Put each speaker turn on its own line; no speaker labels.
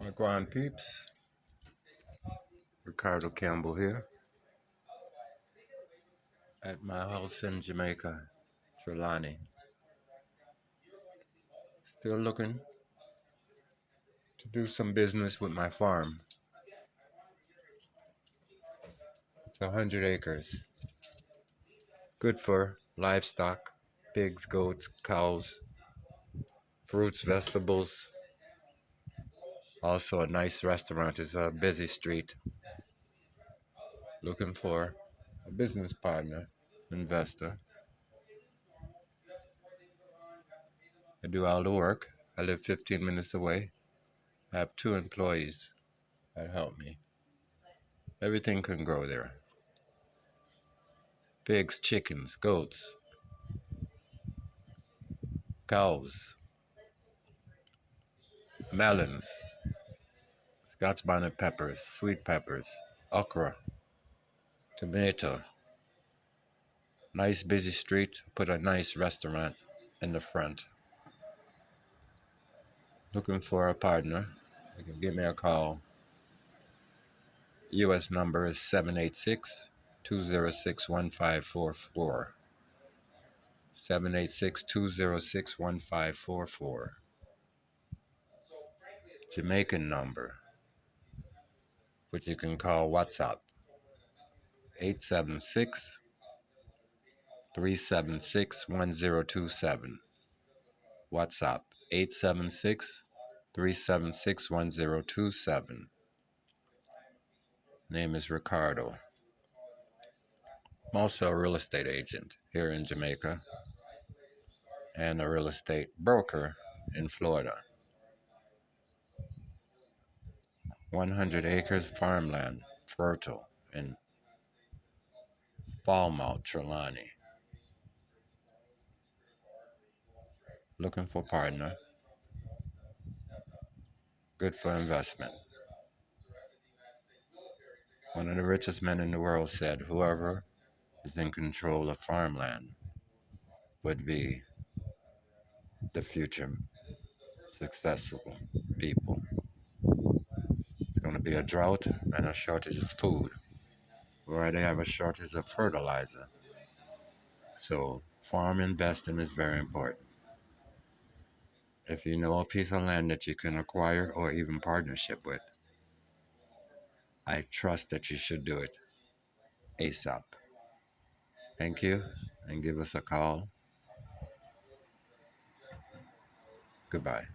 Wagwan peeps, Ricardo Campbell here at my house in Jamaica, Trelawney. Still looking to do some business with my farm. It's 100 acres. Good for livestock, pigs, goats, cows, fruits, vegetables. Also a nice restaurant. It's a busy street. Looking for a business partner, investor. I do all the work. I live 15 minutes away. I have 2 employees that help me. Everything can grow there. Pigs, chickens, goats, cows, melons, Scotch bonnet peppers, sweet peppers, okra, tomato. Nice busy street. Put a nice restaurant in the front. Looking for a partner. You can give me a call. US number is 786-206-1544. 786-206-1544. Jamaican number, which you can call WhatsApp. 876-376-1027. WhatsApp 876-376-1027. Name is Ricardo. I'm also a real estate agent here in Jamaica and a real estate broker in Florida. 100 acres farmland, fertile, in Falmouth, Trelawney. Looking for partner. Good for investment. One of the richest men in the world said, whoever is in control of farmland would be the future successful people. It's going to be a drought and a shortage of food, where they have a shortage of fertilizer. So farm investing is very important. If you know a piece of land that you can acquire or even partnership with, I trust that you should do it ASAP. Thank you, and give us a call. Goodbye.